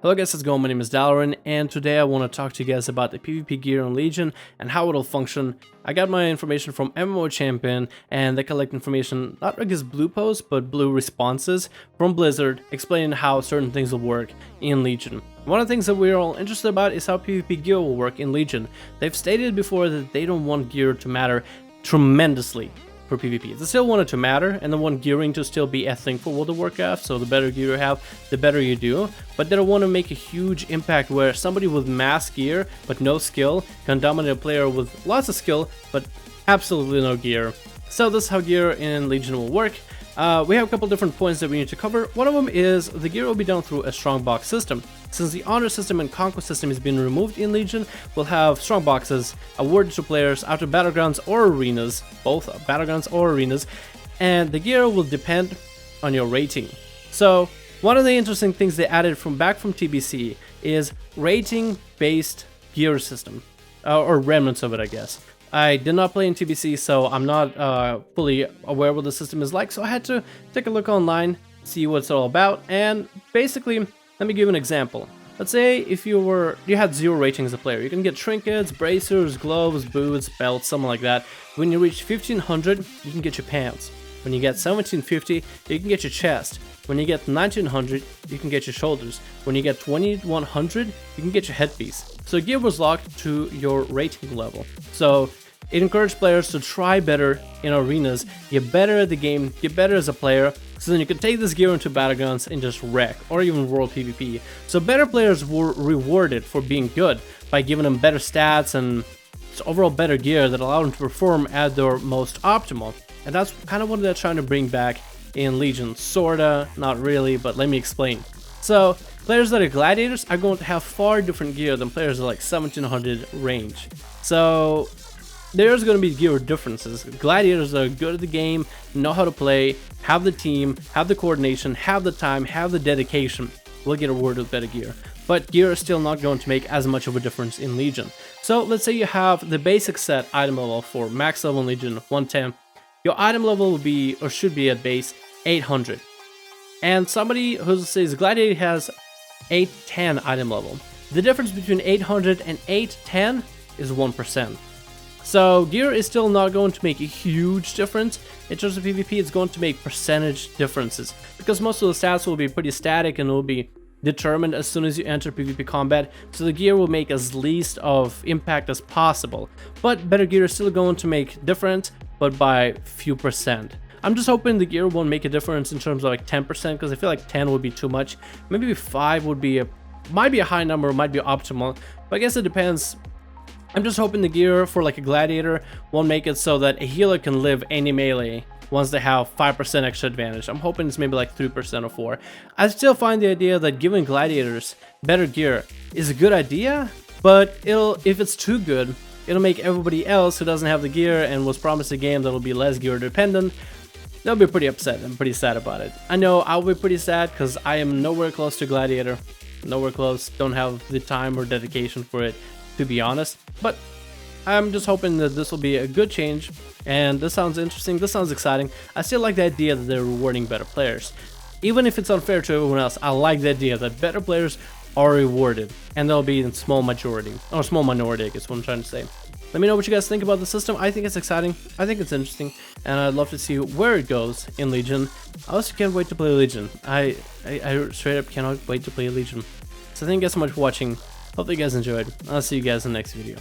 Hello guys, how's it going? My name is Dalaran, and today I want to talk to you guys about the PvP gear on Legion and how it'll function. I got my information from MMO Champion, and they collect information, not I guess blue posts, but blue responses from Blizzard, explaining how certain things will work in Legion. One of the things that we're all interested about is how PvP gear will work in Legion. They've stated before that they don't want gear to matter tremendously for PvP. They still want it to matter, and they want gearing to still be a thing for World of Warcraft, so the better gear you have, the better you do, but they don't want to make a huge impact where somebody with mass gear but no skill can dominate a player with lots of skill but absolutely no gear. So this is how gear in Legion will work. We have a couple different points that we need to cover. One of them is the gear will be done through a Strongbox system. Since the Honor system and Conquest system has been removed in Legion, we'll have Strongboxes awarded to players after Battlegrounds or Arenas, both Battlegrounds or Arenas, and the gear will depend on your rating. So one of the interesting things they added from TBC is rating-based gear system, or remnants of it, I guess. I did not play in TBC, so I'm not fully aware what the system is like, so I had to take a look online, see what it's all about, and basically, let me give you an example. Let's say if you had 0 rating as a player, you can get trinkets, bracers, gloves, boots, belts, something like that. When you reach 1500, you can get your pants. When you get 1750, you can get your chest. When you get 1900, you can get your shoulders. When you get 2100, you can get your headpiece. So gear was locked to your rating level. So it encouraged players to try better in arenas, get better at the game, get better as a player, so then you can take this gear into Battlegrounds and just wreck, or even World PvP. So better players were rewarded for being good by giving them better stats and overall better gear that allowed them to perform at their most optimal. And that's kind of what they're trying to bring back in Legion. Sorta, not really, but let me explain. So players that are gladiators are going to have far different gear than players at like 1700 range. So there's going to be gear differences. Gladiators are good at the game, know how to play, have the team, have the coordination, have the time, have the dedication, will get awarded with better gear. But gear is still not going to make as much of a difference in Legion. So let's say you have the basic set item level for max level in Legion 110. Your item level will be, or should be at base, 800. And somebody who says Gladiator has 810 item level. The difference between 800 and 810 is 1%. So gear is still not going to make a huge difference. In terms of PvP, it's going to make percentage differences, because most of the stats will be pretty static and will be determined as soon as you enter PvP combat, so the gear will make as least of impact as possible. But better gear is still going to make difference, but by few percent. I'm just hoping the gear won't make a difference in terms of like 10%, because I feel like 10 would be too much. Maybe 5 would be might be a high number, might be optimal, but I guess it depends. I'm just hoping the gear for like a gladiator won't make it so that a healer can live any melee once they have 5% extra advantage. I'm hoping it's maybe like 3% or 4%. I still find the idea that giving gladiators better gear is a good idea, but if it's too good, it'll make everybody else who doesn't have the gear and was promised a game that'll be less gear dependent, they'll be pretty upset and pretty sad about it. I know I'll be pretty sad because I am nowhere close to gladiator. Nowhere close, don't have the time or dedication for it, to be honest, but I'm just hoping that this will be a good change, and this sounds interesting, this sounds exciting. I still like the idea that they're rewarding better players. Even if it's unfair to everyone else, I like the idea that better players are rewarded, and they'll be in small majority, or small minority, I guess what I'm trying to say. Let me know what you guys think about the system. I think it's exciting, I think it's interesting, and I'd love to see where it goes in Legion. I also can't wait to play Legion. I straight up cannot wait to play Legion. So thank you guys so much for watching. Hope you guys enjoyed. I'll see you guys in the next video.